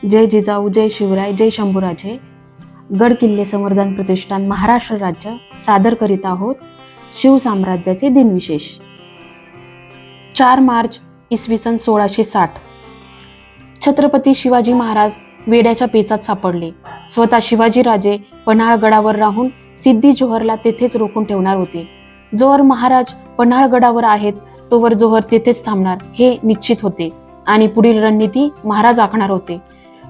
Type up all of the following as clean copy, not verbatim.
जय जिजाऊ, जय शिवराय, जय शंभूराजे. गड किल्ले संवर्धन प्रतिष्ठान महाराष्ट्र राज्य सादर करीत आहोत शिवसाम्राज्याचे दिनविशेष. 4 मार्च इसवी सन 1660. छत्रपती शिवाजी महाराज वेड्याच्या पेचात सापडले. स्वतः शिवाजीराजे पन्हाळगडावर राहून सिद्धी जोहरला तेथेच रोखून ठेवणार होते. जोवर महाराज पन्हाळगडावर आहेत तोवर जोहर तेथेच थांबणार हे निश्चित होते आणि पुढील रणनीती महाराज आखणार होते.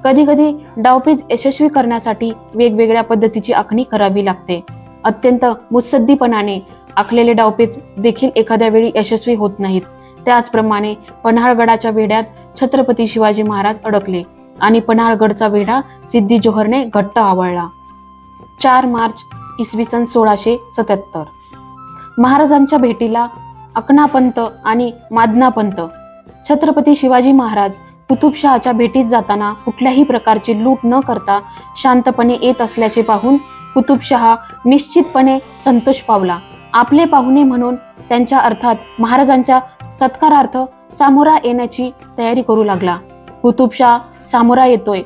कधी कधी डावपेच यशस्वी करण्यासाठी वेगवेगळ्या पद्धतीची आखणी करावी लागते. अत्यंत मुत्सद्दीपणाने आखलेले डावपेच देखील एखाद्या वेळी यशस्वी होत नाहीत. त्याचप्रमाणे पन्हाळगडाच्या वेढ्यात छत्रपती शिवाजी महाराज अडकले आणि पन्हाळगडचा वेढा सिद्धी जोहरने घट्ट आवळला. 4 मार्च इसवी सन 1677. महाराजांच्या भेटीला अकनापंत आणि मादनापंत. छत्रपती शिवाजी महाराज कुतुबशहाच्या भेटीस जाताना कुठल्याही प्रकारची लूट न करता शांतपणे येत असल्याचे पाहून कुतुबशहा निश्चितपणे संतोष पावला. आपले पाहुणे म्हणून त्यांच्या अर्थात महाराजांच्या सत्कारार्थ सामोरा येण्याची तयारी करू लागला. कुतुबशहा सामोरा येतोय.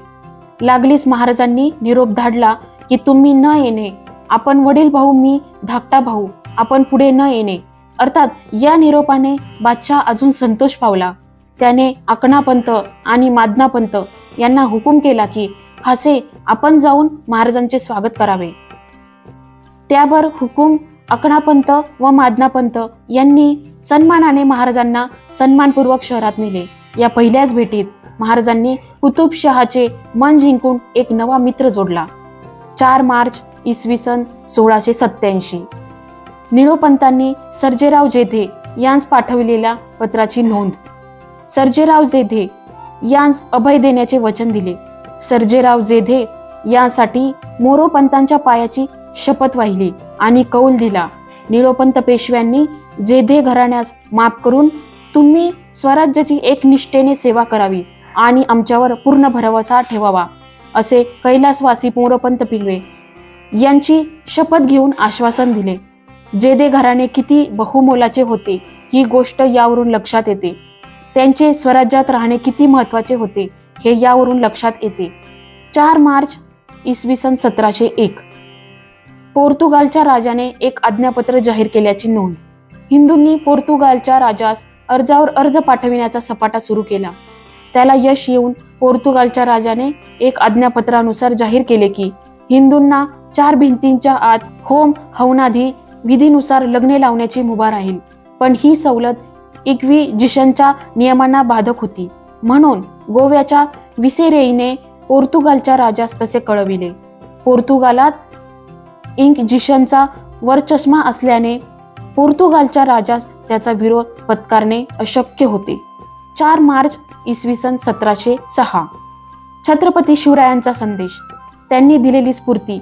लागलीच महाराजांनी निरोप धाडला की तुम्ही न येणे, आपण वडील भाऊ, मी धाकटा भाऊ, आपण पुढे न येणे. अर्थात या निरोपाने बादशाह अजून संतोष पावला. त्याने अकनापंत आणि मादनापंत यांना हुकूम केला की खासे आपण जाऊन महाराजांचे स्वागत करावे. त्यावर हुकूम अकनापंत व मादनापंत यांनी सन्मानाने महाराजांना सन्मानपूर्वक शहरात नेले. या पहिल्याच भेटीत महाराजांनी कुतुबशहाचे मन जिंकून एक नवा मित्र जोडला. 4 मार्च इसवी सन 1687. निळोपंतांनी सर्जेराव जेधे यांस पाठविलेल्या पत्राची नोंद. सर्जेराव जेधे यांस अभय देण्याचे वचन दिले. सर्जेराव जेधे यासाठी मोरोपंतांच्या पायाची शपथ वाहिली आणि कौल दिला. निळोपंत पेशव्यांनी जेधे घराण्यास माफ करून तुम्ही स्वराज्याची एकनिष्ठेने सेवा करावी आणि आमच्यावर पूर्ण भरवसा ठेवावा असे कैलासवासी मोरोपंत पिल्वे यांची शपथ घेऊन आश्वासन दिले. जेधे घराणे किती बहुमोलाचे होते ही गोष्ट यावरून लक्षात येते. त्यांचे स्वराज्यात राहणे किती महत्त्वाचे होते हे यावरून लक्षात येते. 4 मार्च इसवी सन 1701. पोर्तुगालच्या राजाने एक आज्ञापत्र जाहीर केल्याची नोंद. हिंदूंनी पोर्तुगालच्या राजास अर्जावर अर्ज पाठविण्याचा सपाटा सुरू केला. त्याला यश येऊन पोर्तुगालच्या राजाने एक आज्ञापत्रानुसार जाहीर केले की हिंदूंना 4 भिंतींच्या आत होम हवनादी विधीनुसार लग्ने लावण्याची मुभा राहील. पण ही सवलत इक्विजिशनच्या नियमांना बाधक होती. म्हणून गोव्याच्या विसेरेईने पोर्तुगालच्या राजास तसे कळविले. पोर्तुगालात इंक्विजिशनचा वरचष्मा असल्याने पोर्तुगालच्या राजास त्याचा विरोध पत्कारणे अशक्य होते. 4 मार्च इसवी सन 1706. छत्रपती शिवरायांचा संदेश. त्यांनी दिलेली स्फूर्ती.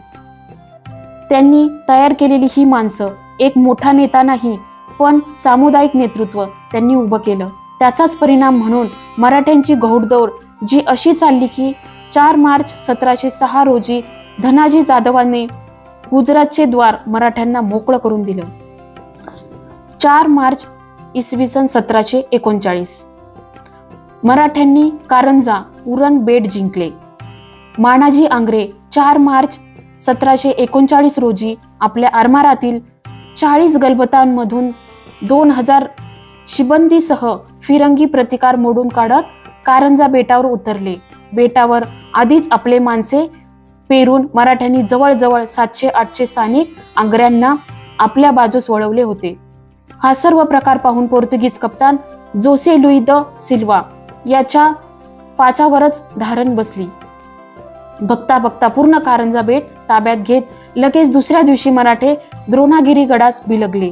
त्यांनी तयार केलेली ही माणसं. एक मोठा नेता नाही पण सामुदायिक नेतृत्व त्यांनी उभं केलं. त्याचाच परिणाम म्हणून मराठ्यांची घोडदौड जी अशी चालली की 4 मार्च 1706 रोजी धनाजी जाधवांनी गुजरातचे द्वार मराठ्यांना मोकळं करून दिलं. 4 मार्च इसवी सन 1739. मराठ्यांनी कारंजा उरण बेट जिंकले. मानाजी आंग्रे 4 मार्च 1739 रोजी आपल्या आरमारातील 40 गलबतांमधून 2000 शिबंदीसह फिरंगी प्रतिकार मोडून काढत कारंजा बेटावर उतरले. बेटावर आधीच आपले माणसे पेरून मराठ्यांनी जवळजवळ 700-800 स्थानिक आंग्र्यांना आपल्या बाजूस वळवले होते. हा सर्व प्रकार पाहून पोर्तुगीज कप्तान जोसे लुई द सिल्वा याच्या पाचावरच धारण बसली. बघता बघता पूर्ण कारंजा बेट ताब्यात घेत लगेच दुसऱ्या दिवशी मराठे द्रोणागिरी गडास बिलगले.